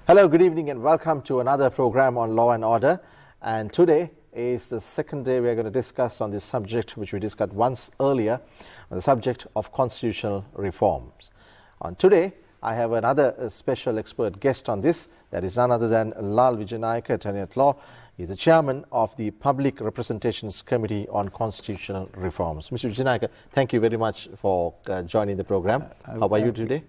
Hello, good evening and welcome to another program on law and order. And today is the second day we are going to discuss on this subject which we discussed once earlier, on the subject of constitutional reforms. On today, I have another special expert guest on this, that is none other than Lal Wijanayake, attorney at law. He is the chairman of the Public Representations Committee on Constitutional Reforms. Mr. Wijanayake, thank you very much for joining the program. How are you today?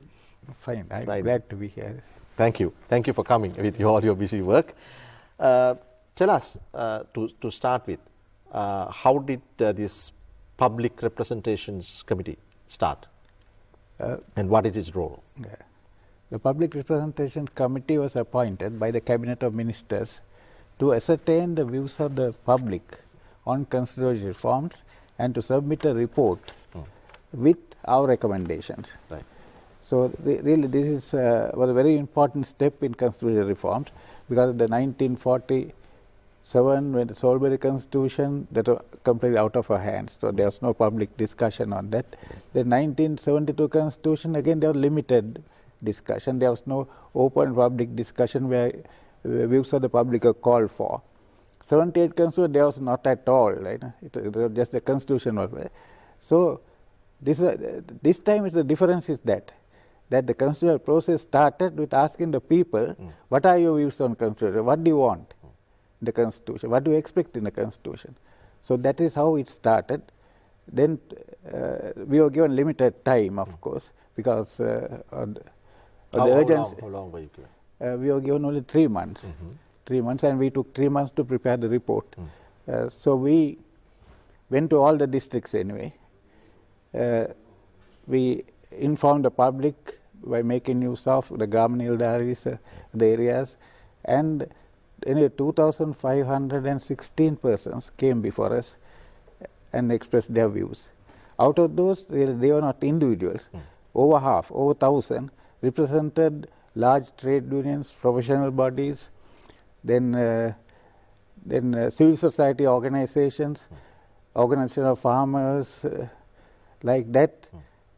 Fine, I'm glad to be here. Thank you. Thank you for coming with all your busy work. Tell us, to start with, how did this Public Representations Committee start? And what is its role? The Public Representation Committee was appointed by the Cabinet of Ministers to ascertain the views of the public on constitutional reforms and to submit a report with our recommendations. Right. So really this was a very important step in constitutional reforms, because the 1947, when the Salisbury Constitution, that was completely out of our hands, so there was no public discussion on that. The 1972 Constitution, again there was limited discussion, there was no open public discussion where views of the public are called for. 78 Constitution, there was not at all, right? It was just the Constitution was there. So this time the difference is that the constitutional process started with asking the people, what are your views on Constitution? What do you want in the Constitution? What do you expect in the Constitution? So that is how it started. Then we were given limited time, of course, because How long were you given? We were given only 3 months. 3 months, and we took 3 months to prepare the report. So we went to all the districts anyway. We informed the public by making use of the Gramanil diaries, the areas, and 2,516 persons came before us and expressed their views. Out of those, they were not individuals. Over half, over 1,000, represented large trade unions, professional bodies, then civil society organizations, organization of farmers, like that.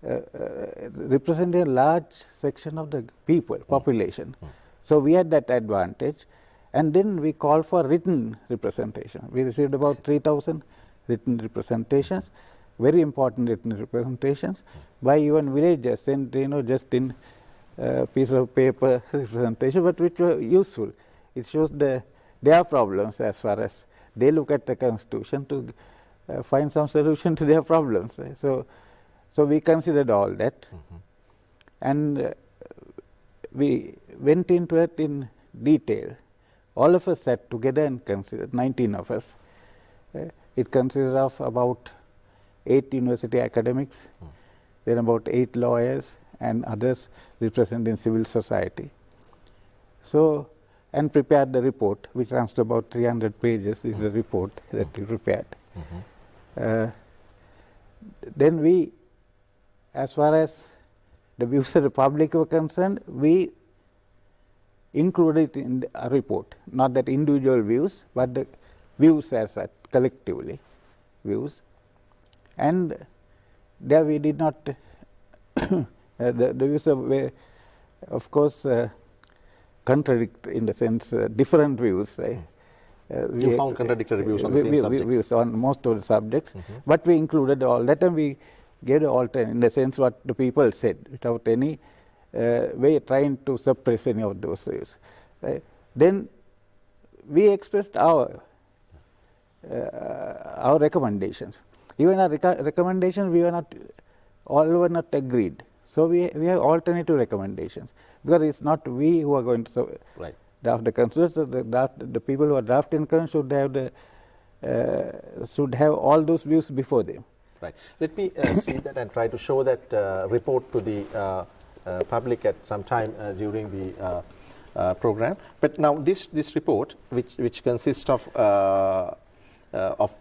Representing a large section of the people, population. So we had that advantage, and then we called for written representation. We received about 3,000 written representations, very important written representations by even villagers, and just in piece of paper representation, but which were useful. It shows their problems as far as they look at the Constitution to find some solution to their problems. Right? So we considered all that, and we went into it in detail. All of us sat together and considered, 19 of us. It consisted of about 8 university academics, then about 8 lawyers and others representing civil society. So, and prepared the report, which runs to about 300 pages, is the report that we prepared. Then we, as far as the views of the public were concerned, we included it in a report, not that individual views, but the views as such, collectively views. And there we did not, the views were, of course, contradict in the sense, different views. You found contradictory views on the same subjects? Views on most of the subjects, but we included all that, and we gave the alternate in the sense what the people said, without any way trying to suppress any of those views. Then we expressed our recommendations. Even our recommendations, all were not agreed. So we have alternative recommendations, because it's not we who are going to draft the Constitution. So the people who are drafting the Constitution should have all those views before them. Right. Let me see that and try to show that report to the public at some time during the program. But now this report, which consists of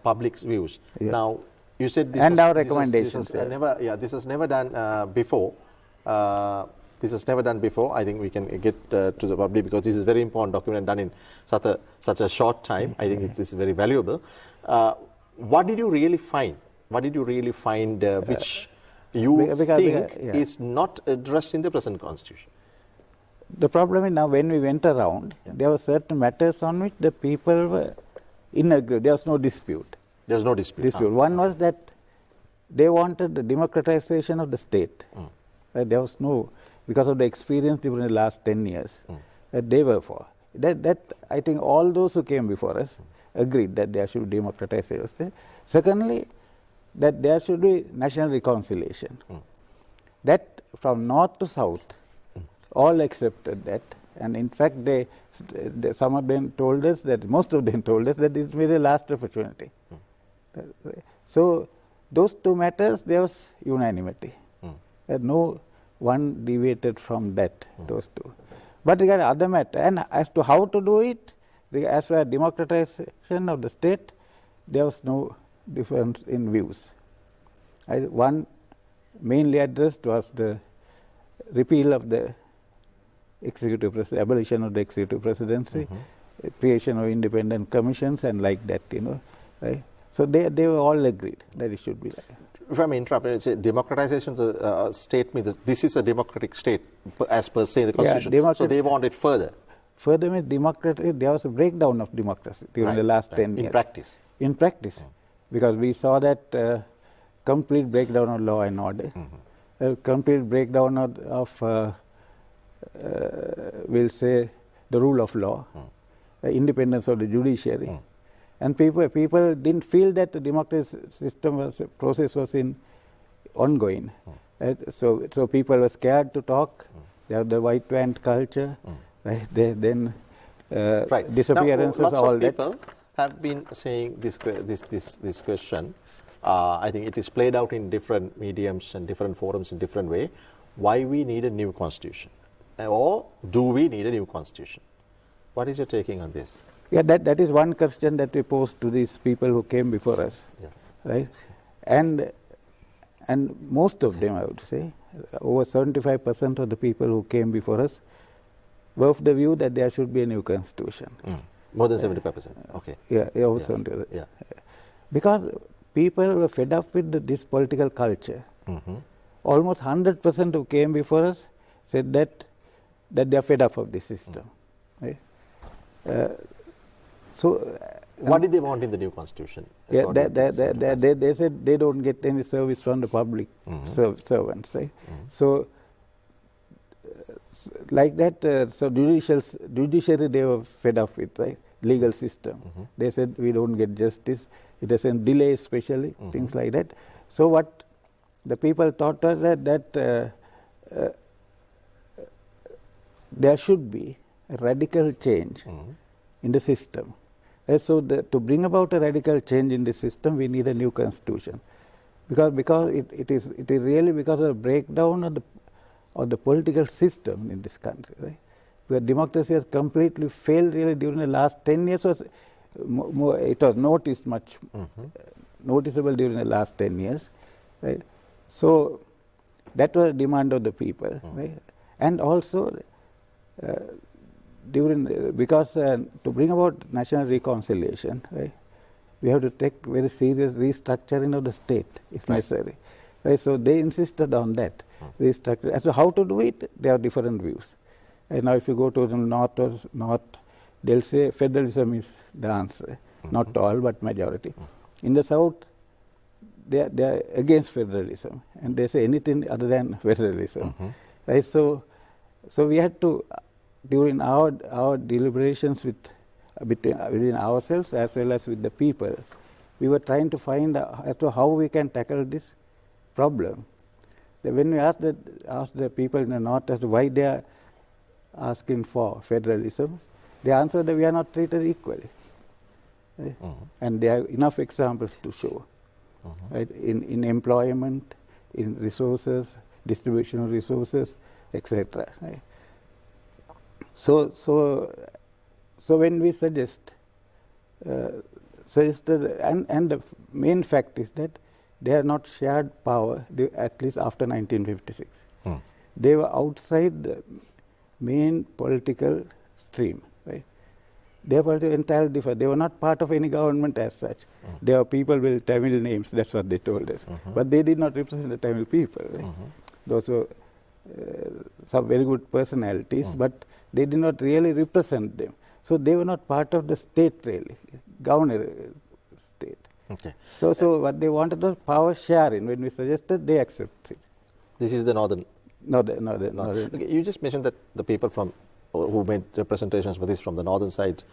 public's views. Now you said this and our recommendations. This was never done before. This is never done before. I think we can get to the public, because this is a very important document done in such a short time. I think it is very valuable. What did you really find? What did you really find which you think is not addressed in the present Constitution? the problem is now when we went around, there were certain matters on which the people were in agreement. There was no dispute. There was no dispute. One was that they wanted the democratization of the state. There was no, because of the experience during the last 10 years, that they were for. That I think all those who came before us agreed that there should be democratization of the state. Secondly, that there should be national reconciliation. That from north to south, all accepted that, and in fact, some of them told us that, most of them told us that it will be the last opportunity. So, those two matters, there was unanimity. No one deviated from that, those two. But regarding other matter, and as to how to do it, as far as democratization of the state, there was no difference in views. One mainly addressed was the repeal of the executive presidency, abolition of the executive presidency, creation of independent commissions and like that, right? So they were all agreed that it should be like that. If I may interrupt, it's a democratization of the state means this is a democratic state as per se the constitution. So they want it further. Further means there was a breakdown of democracy during the last 10 years. In practice. In practice. Because we saw that complete breakdown of law and order, a complete breakdown of we'll say, the rule of law, independence of the judiciary. And people didn't feel that the democratic system process was ongoing. So people were scared to talk. They have the white van culture. Then disappearances, now, lots all of that. people have been saying this question. I think it is played out in different mediums and different forums in different way. Why we need a new constitution? Or do we need a new constitution? What is your taking on this? Yeah, that is one question that we posed to these people who came before us, right? And most of them, I would say, over 75% of the people who came before us were of the view that there should be a new constitution. More than 75%. Okay. Yeah, over 75%. Yeah. Because people were fed up with this political culture. Almost 100% who came before us said that they are fed up of this system. Right? So, what did they want in the new constitution? Yeah, they said they don't get any service from the public servants, right? So, like that, so judiciary they were fed up with, right? Legal system. They said we don't get justice. It is a delay, especially things like that. So, what the people taught us that there should be a radical change in the system. So to bring about a radical change in the system, we need a new constitution, because it is really because of the breakdown of the political system in this country, right? Where democracy has completely failed really during the last 10 years. It was noticed much noticeable during the last 10 years, right? So that was a demand of the people, right? And also because to bring about national reconciliation, right, we have to take very serious restructuring of the state if necessary. Right? So they insisted on that restructuring. And so how to do it? There are different views. And now if you go to the north, they'll say federalism is the answer. Not all, but majority. In the south, they are against federalism, and they say anything other than federalism. Right? So we had to, during our deliberations within ourselves as well as with the people, we were trying to find as to how we can tackle this problem. When we asked the people in the north as to why they are asking for federalism, they answered that we are not treated equally. Right? And there are enough examples to show. Right? In employment, in resources, distribution of resources, etc. Right? So when we suggested, and the main fact is that they have not shared power, at least after 1956. They were outside the main political stream. Right? They were entirely different. They were not part of any government as such. They were people with Tamil names, that's what they told us. But they did not represent the Tamil people. Right? Those were some very good personalities, but they did not really represent them. So they were not part of the state really, governor state. Okay. So what they wanted was power sharing. When we suggested, they accepted. This is the northern. Northern. Okay, you just mentioned that the people who made representations for this from the northern side,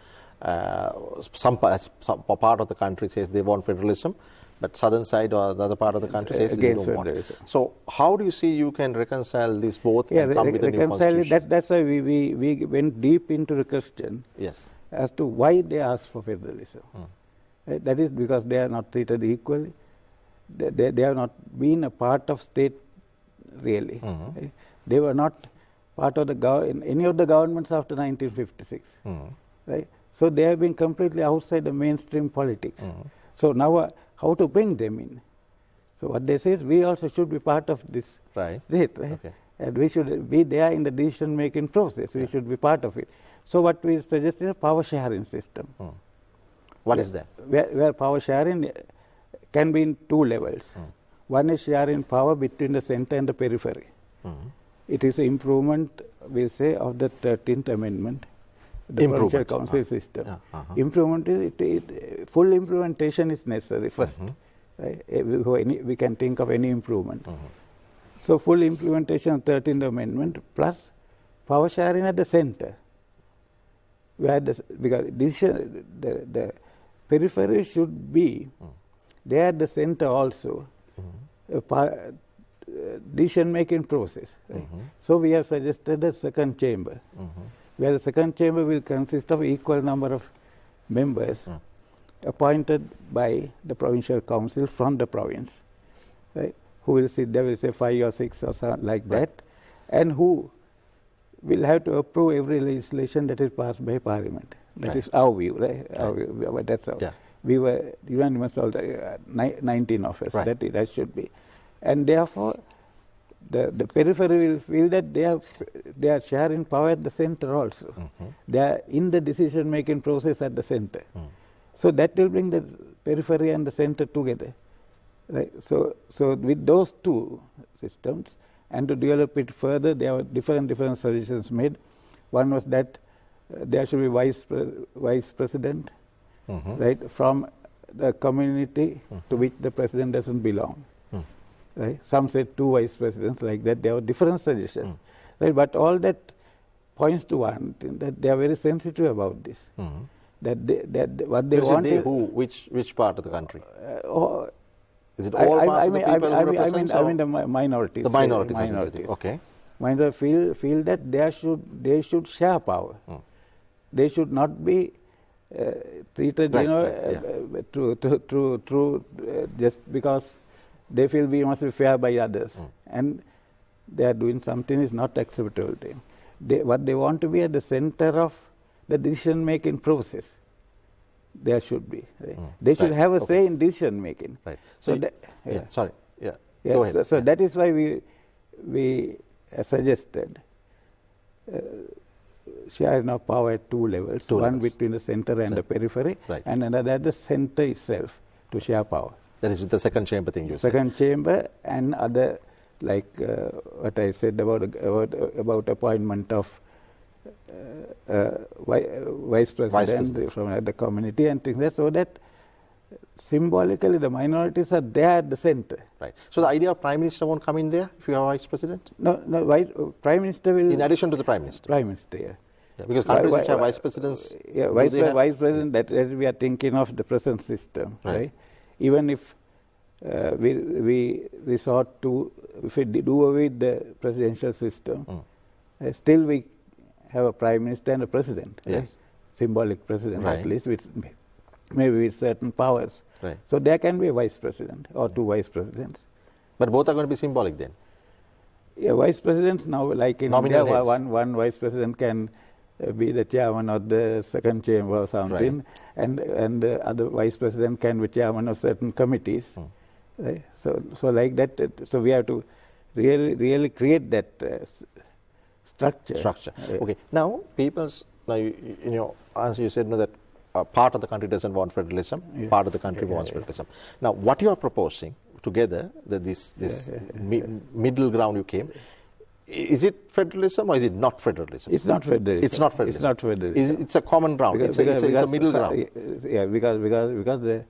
some part of the country says they want federalism, but southern side or the other part of the country says they don't want it. So how do you see you can reconcile these both and come with a new constitution? That's why we went deep into the question. Yes. As to why they asked for federalism. Right? That is because they are not treated equally. They have not been a part of state really. Right? They were not part of any of the governments after 1956. Right? So they have been completely outside the mainstream politics. So now how to bring them in? So what they say is we also should be part of this state. Right? Okay. And we should be there in the decision making process. We should be part of it. So what we suggest is a power sharing system. What is that? Where power sharing can be in two levels. One is sharing power between the center and the periphery. It is an improvement, we'll say, of the 13th Amendment, the provincial council system. Improvement is, full implementation is necessary first. Right? We can think of any improvement. So full implementation of 13th Amendment plus power sharing at the center. Where because the periphery should be there at the center also, decision-making process. Right? So we have suggested a second chamber, where the second chamber will consist of equal number of members appointed by the provincial council from the province, right? Who will sit there, will say 5 or 6 or something like that, and who will have to approve every legislation that is passed by Parliament. That is our view, right? Our view, but that's our. We were unanimous, all 19 of us. That should be, and therefore, the periphery will feel that they are sharing power at the center also. They are in the decision-making process at the center. So that will bring the periphery and the center together, right? So with those two systems. And to develop it further, there were different suggestions made. One was that there should be vice president, right, from the community to which the president doesn't belong. Right? Some said 2 vice presidents, like that. There were different suggestions, right? But all that points to one thing, that they are very sensitive about this. That what they want is which part of the country? Is it all parts of the people who represent? I mean the minorities. The minorities. Okay. Minorities feel that they should share power. They should not be treated, through just because they feel we must be fair by others, and they are doing something is not acceptable to them. What they want to be at the center of the decision-making process. There should be. Right? They should have a say in decision making. Right. So Go ahead. So that is why we suggested sharing of power at 2 levels. One between the center and the periphery, and another at the center itself to share power. That is the second chamber thing you said. Second chamber and other, like what I said about appointment of vice president from the community and things like that, so that symbolically the minorities are there at the center. Right. So the idea of prime minister won't come in there if you have a vice president? No, prime minister will... In addition to the prime minister? Prime minister, yeah. Because countries which have vice presidents... Yeah, vice president, that we are thinking of the present system, right? Even if we resort to, if we do away with the presidential system, still we have a prime minister and a president, right? Symbolic president at least, with maybe with certain powers. Right. So there can be a vice president or 2 vice presidents. But both are going to be symbolic then? Yeah, vice presidents now, like in India, one vice president can be the chairman of the second chamber or something, and the other vice president can be chairman of certain committees. Right? So like that, so we have to really create that structure. Okay. Now, in your answer you said that part of the country doesn't want federalism, part of the country wants federalism. Now, what you are proposing together, this middle ground you came, Is it federalism or is it not federalism? It's not federalism. It's not federalism. It's not federalism. It's a common ground. It's a middle ground. Yeah, because the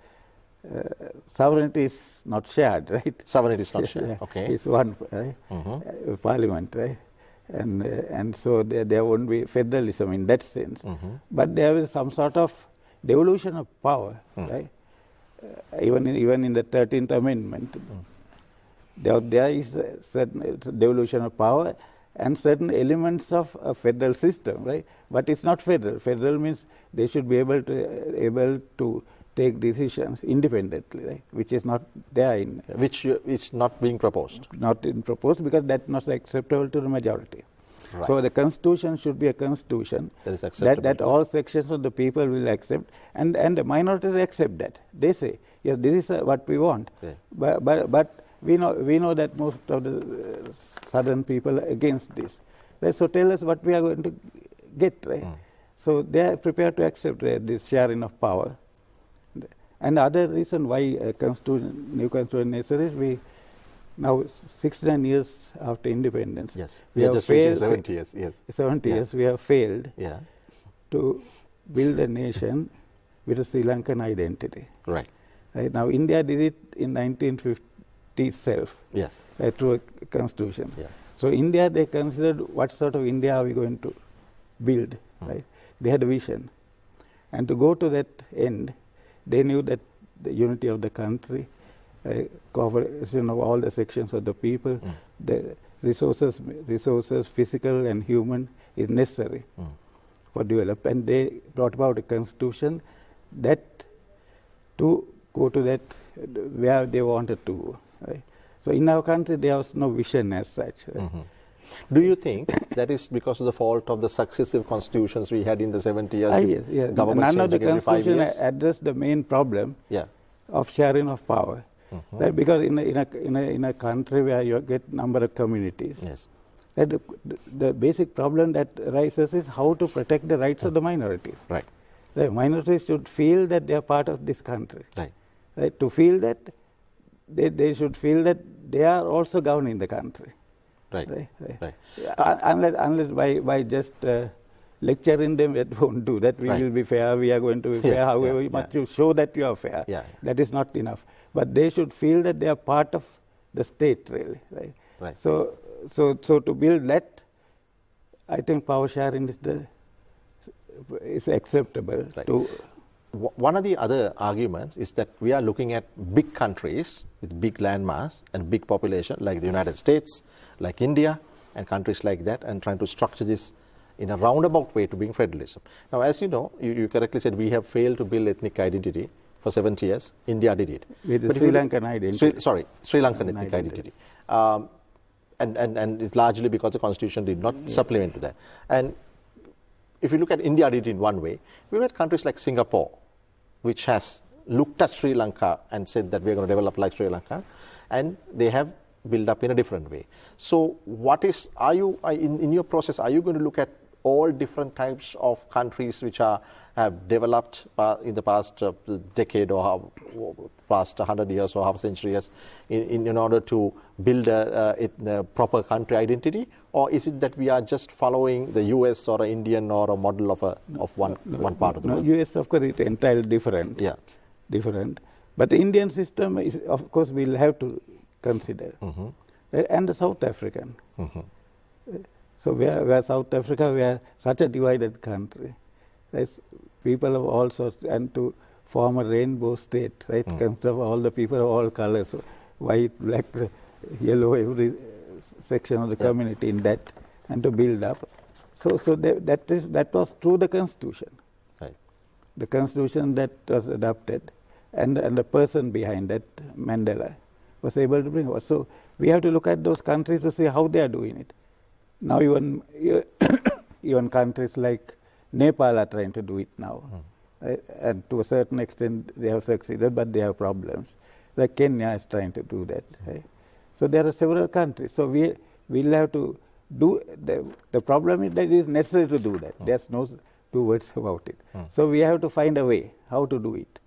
sovereignty is not shared, right? Sovereignty is not shared. Yeah, Okay. it's one, right? Parliament, right? And so there won't be federalism in that sense. But there is some sort of devolution of power, right? Even in the 13th Amendment, there is a certain devolution of power and certain elements of a federal system, right? But it's not federal. Federal means they should be able to take decisions independently, right? Which is not there in Which is not being proposed. not in proposed because that's not acceptable to the majority. Right. So the constitution should be a constitution That is acceptable. that all sections of the people will accept, and the minorities accept that. They say, yes, this is what we want. Yeah. But we know that most of the southern people are against this. Right? So tell us what we are going to get, right? So they are prepared to accept this sharing of power. And the other reason why new constitution is necessary is we now 69 years after independence. Yes. We are have just reaching failed 70 years. Yes. 70 Yeah. years we have failed Yeah. to build a nation with a Sri Lankan identity. Right. Right? Now India did it in 1950 itself Yes. through a constitution. Yeah. So India, they considered what sort of India are we going to build. Right? They had a vision. And to go to that end, they knew that the unity of the country, cooperation of all the sections of the people, the resources, physical and human, is necessary for development. And they brought about a constitution that to go to that where they wanted to go. Right? So in our country, there was no vision as such. Right? Do you think that is because of the fault of the successive constitutions we had in the 70 years? Yes, yes. Governments None of the changing every 5 constitution years? addressed the main problem Yeah. of sharing of power. Right? Because in a country where you get number of communities, Yes. right, the basic problem that arises is how to protect the rights of the minorities. Right. The minorities should feel that they are part of this country. Right. Right? To feel that, they should feel that they are also governing the country. Right. Right, right. Right. Unless by just lecturing them, it won't do that. We Right. will be fair, we are going to be fair, Yeah, however yeah, much yeah. you show that you are fair. Yeah. That is not enough. But they should feel that they are part of the state, really. Right? Right. So to build that, I think power sharing is acceptable. Right. To One of the other arguments is that we are looking at big countries with big landmass and big population like the United States, like India, and countries like that, and trying to structure this in a roundabout way to bring federalism. Now, as you know, you correctly said we have failed to build ethnic identity for 70 years. India did it. with the But if Sri you look- Lankan identity. Sri Lankan ethnic Identity. identity. And it's largely because the constitution did not supplement to that. And if you look at India did it in one way, we look at countries like Singapore, which has looked at Sri Lanka and said that we're going to develop like Sri Lanka, and they have built up in a different way. So in your process, are you going to look at all different types of countries which have developed in the past decade or past 100 years or half a century years in order to build a proper country identity? Or is it that we are just following the US or an Indian or a model of one part of the world? US, of course, is entirely different. Yeah. Different. But the Indian system, is, of course, we'll have to consider. And the South African. So where South Africa, we are such a divided country. There's people of all sorts, and to form a rainbow state, right? Consists of all the people of all colors, white, black, yellow, every section of the community in that, and to build up. So that was through the Constitution. Right. The Constitution that was adopted, and the person behind that, Mandela, was able to bring about. So we have to look at those countries to see how they are doing it. Now even countries like Nepal are trying to do it now. Right? And to a certain extent they have succeeded, but they have problems. Like Kenya is trying to do that. Right? So there are several countries. So we'll have to do, the problem is that it is necessary to do that. There's no two words about it. So we have to find a way how to do it.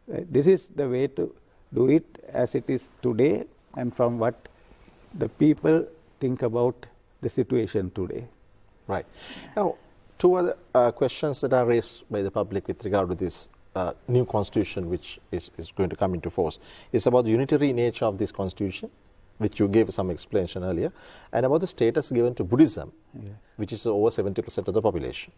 Right? This is the way to do it as it is today, and from what the people think about the situation today. Right. Now, two other questions that are raised by the public with regard to this new constitution which is going to come into force is about the unitary nature of this constitution, which you gave some explanation earlier, and about the status given to Buddhism, which is over 70% of the population,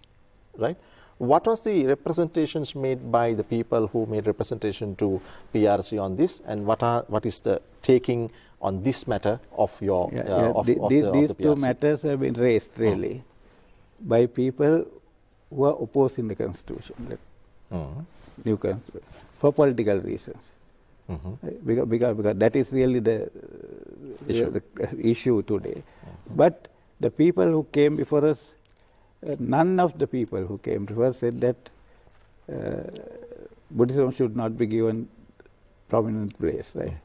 right? What was the representations made by the people who made representation to PRC on this, and what is the taking on this matter of your these two matters have been raised really by people who are opposing the constitution, new constitution, for political reasons. Because that is really the issue today. But the people who came before us, none of the people who came before us said that Buddhism should not be given prominent place. Right?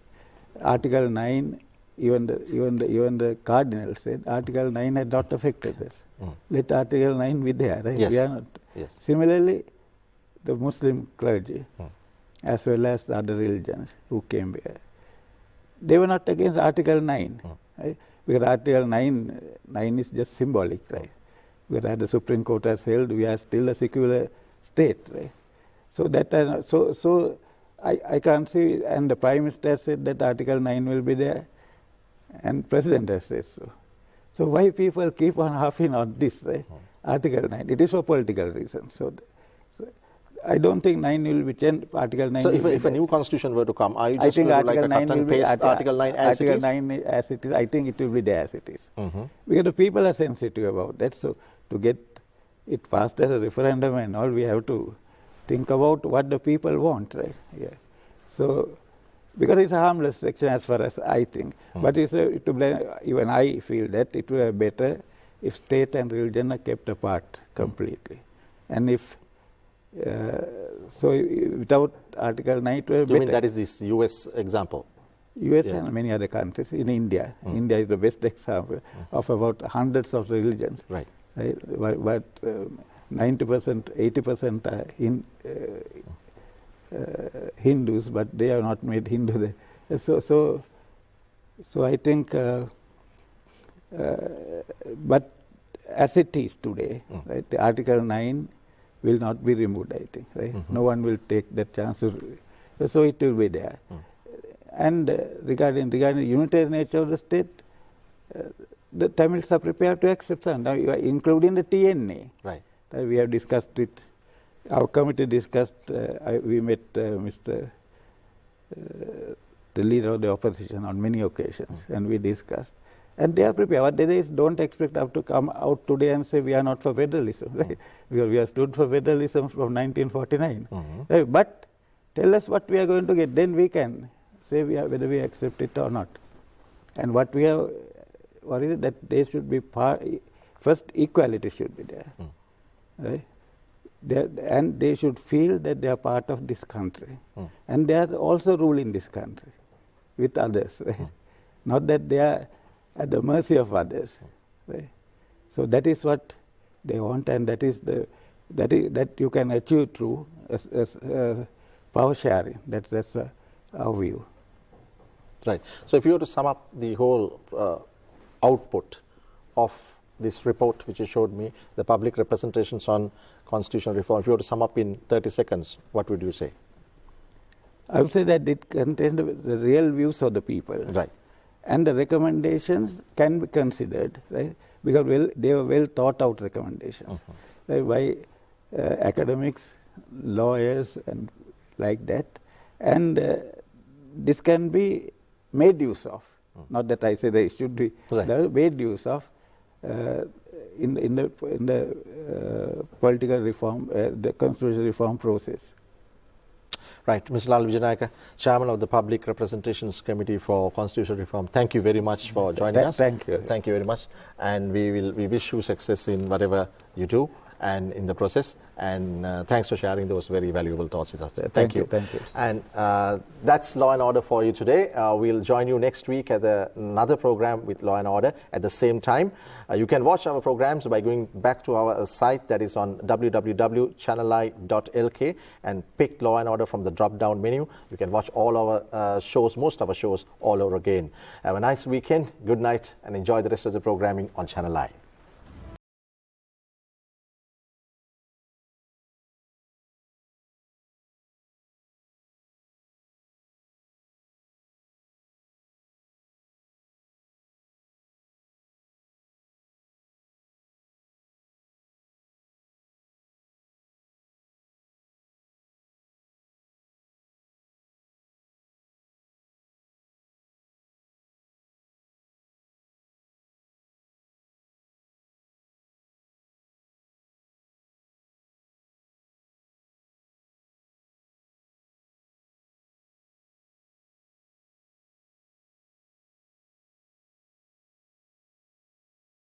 Article 9, even the cardinal said Article 9 had not affected us. Let Article 9 be there. Right? Yes. We are not. Yes. Similarly, the Muslim clergy, as well as the other religions who came here, they were not against Article 9. Right? Because Article 9 is just symbolic. Right? Whereas the Supreme Court has held, we are still a secular state. Right? So that I can't see, and the Prime Minister said that Article 9 will be there, and President has said so. So why people keep on harping on this, right? Article 9? It is for political reasons. So I don't think 9 will be changed. Article 9. So if a new constitution were to come, are you just going to like a cut and paste Article 9 as it is? Article 9 as it is, I think it will be there as it is. Because the people are sensitive about that. So to get it passed as a referendum and all, we have to think about what the people want, right? Yeah. So, because it's a harmless section as far as I think. But even I feel that it would be better if state and religion are kept apart completely. And if without Article 9, it will be better. You mean that is this US example? US and many other countries. In India, India is the best example of about hundreds of religions. Right. But 90%, 80% are Hindus, but they are not made Hindu. So I think, but as it is today, right, the Article 9 will not be removed, I think. Right? No one will take that chance. So it will be there. And regarding the unitary nature of the state, the Tamils are prepared to accept some. Now, including the TNA. Right. We have discussed it. Our committee discussed. We met the leader of the opposition on many occasions, and we discussed. And they are prepared. What they is, don't expect us to come out today and say we are not for federalism. Right? We have stood for federalism from 1949. Right? But tell us what we are going to get. Then we can say whether we accept it or not. And what we have worried that they should be first equality should be there. Right? And they should feel that they are part of this country. And they are also ruling this country with others. Right? Not that they are at the mercy of others. Right? So that is what they want, and that you can achieve through power sharing. That's our view. Right. So if you were to sum up the whole output of this report which you showed me, the public representations on constitutional reform, if you were to sum up in 30 seconds, what would you say? I would say that it contains the real views of the people. Right. And the recommendations can be considered, right? Because they were well thought out recommendations, right? By academics, lawyers, and like that. And this can be made use of. Not that I say they should be made use of in the political reform, the constitutional reform process. Right. Mr. Lal Wijanayake, Chairman of the Public Representations Committee for Constitutional Reform, thank you very much for joining us. Thank you. Thank you very much. And we wish you success in whatever you do. and in the process. And thanks for sharing those very valuable thoughts with us. Thank you. Thank you. And that's Law and Order for you today. We'll join you next week at another program with Law and Order at the same time. You can watch our programs by going back to our site, that is on www.channeli.lk, and pick Law and Order from the drop-down menu. You can watch all our shows, most of our shows, all over again. Have a nice weekend, good night, and enjoy the rest of the programming on Channel I.